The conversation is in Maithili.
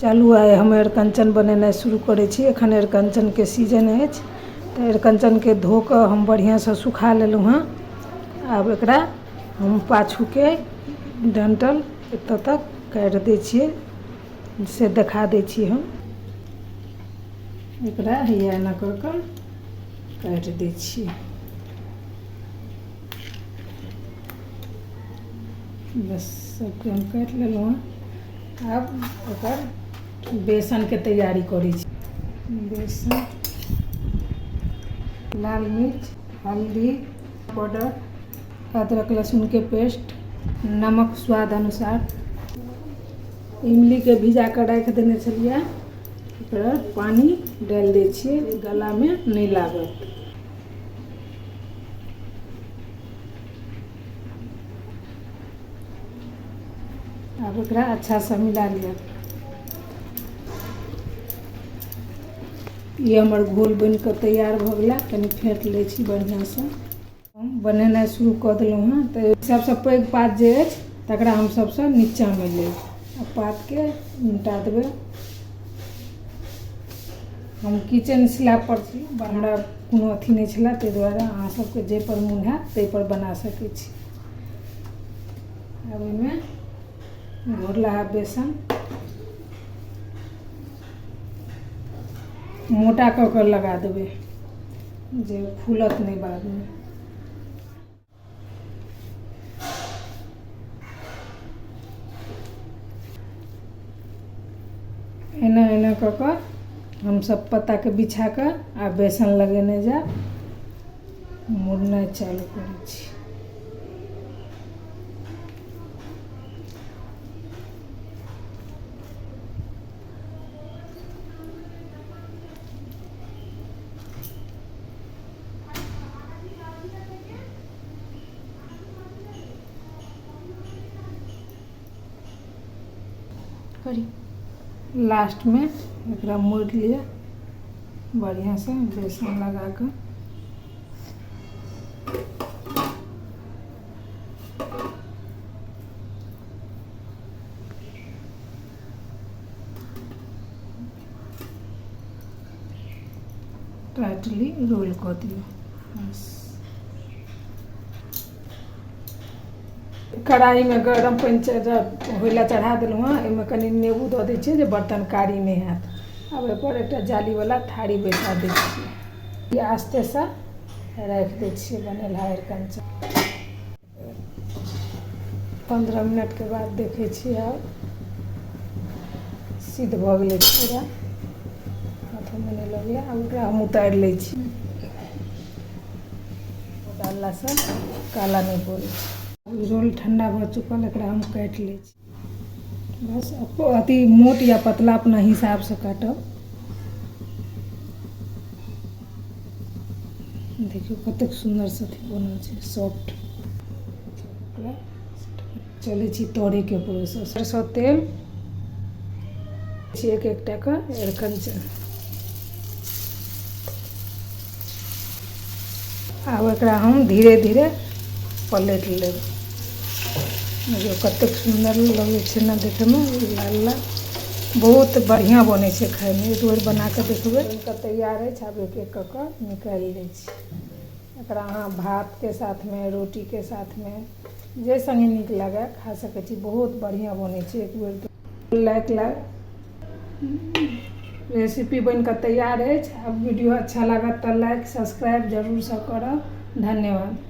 चालू आए हम अरिकंचन बनेनाइ शुरू करै छी। एखन अरिकंचन के सीजन अछि तऽ अरिकंचन के धो कऽ हम बढ़िया से सुखा लेलहुँ हँ। आब एकरा हम पाछू के डंठल एतऽ तक काटि दै छियै से देखा दै छी। हम एकरा हैया एना कऽ कऽ काटि दै छियै। बस सबके हम काटि लेलहुँ हँ। आब ओकर बेसन के तैयारी करै छी। बेसन, लाल मिर्च, हल्दी पाउडर, अदरक लहसुन के पेस्ट, नमक स्वाद अनुसार, इमली के भिजा कऽ राखि देने छलियै, ओकरा पानी डालि दै छियै, गला में नहीं लागत। अब एकरा अच्छा से मिला लिया। ये हमर घोल बन के तैयार भ गया। कनी फेंट ले छी बढ़िया से। हम बनेनाइ शुरू कऽ देलहुँ हँ। तऽ सबसे पैघ पात जे अछि तकरा हम सबसे नीचा में लेब आ पात के उल्टा देबै। हम किचन स्लैब पर छी, हमरा कोनो अथी नहीं छला, ताहि दुआरे अहाँ सबके जे पर मोन हैत ताहि पर बना सकै छी। अब एहिमे घोरलाहा बेसन मोटा कऽ कऽ लगा देबै जे फूलत नहीं बाद में। एना एना कऽ कऽ हम सब पत्ता के बिछा कऽ आ बेसन लगेने जाब, मुड़नाइ चालू करै छी। लास्ट में एकरा मोड़ लिए बढ़िया से बेसन लगा कर। टाइटली रोल कर दियो। बस कढ़ाई में गरम पानी होला चढ़ा देलहुँ हँ। एहिमे कनी नेबू दऽ दै छियै जे बर्तन कारी नहीं हैत। अब एहिपर एकटा जाली वाला थारी बैठा दै छियै। आस्ते से राखि दै छियै बनेला अरिकंचन। 15 मिनट के बाद देखै छियै। आब सिद्ध भऽ गेलै पूरा, हाथों में नहीं लगलै। आब एकरा हम उतारि लै छी। डालला से काला नहीं पड़ै छै। रोल ठंडा भऽ चुकल, एकरा हम काटि लै छी। बस अति मोट या पतला अपना हिसाब से काटब। देखियो कतेक सुंदर से बनल छै, सॉफ्ट। चलै छी तोड़े के प्रोसेस। सरसों तेल एक एकटा के अरिकंचन। आब एकरा हम धीरे धीरे पलट लेब। देखियो कतेक सुंदर लगे छै ना देखे में, लाल लाल। बहुत बढ़िया बने छै खाए में। एक बेर बना के देखबे। बनके तैयार है। आब एक एक कऽ निकालि लै छी। एकरा अहाँ भात के साथ में, रोटी के साथ में, जे संगे नीक लागे खा सकै छी। बहुत बढ़िया बने छै। एक बेर लाइक रेसिपी बन के तैयार है। अब वीडियो अच्छा लागत तो लाइक सब्सक्राइब जरूर से करब। धन्यवाद।